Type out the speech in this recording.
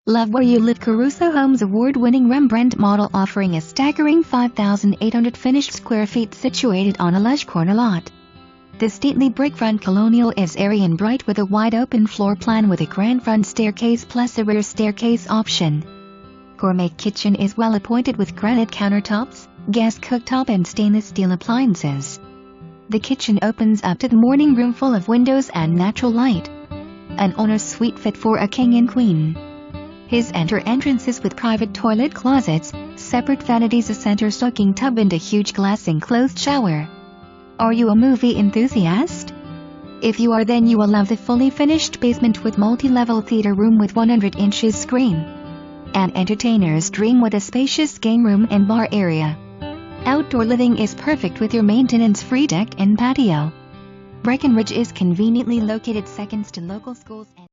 Love where you live. Caruso Homes Award-winning Rembrandt Model offering a staggering 5,800 finished square feet situated on a lush corner lot. The stately brick front colonial is airy and bright with a wide open floor plan with a grand front staircase plus a rear staircase option. Gourmet kitchen is well appointed with granite countertops, gas cooktop and stainless steel appliances. The kitchen opens up to the morning room full of windows and natural light. An owner's suite fit for a king and queen. His entrances with private toilet closets, separate vanities, a center soaking tub and a huge glass enclosed shower. Are you a movie enthusiast? If you are, then you will love the fully finished basement with multi-level theater room with 100 inches screen. An entertainer's dream with a spacious game room and bar area. Outdoor living is perfect with your maintenance-free deck and patio. Breckenridge is conveniently located seconds to local schools and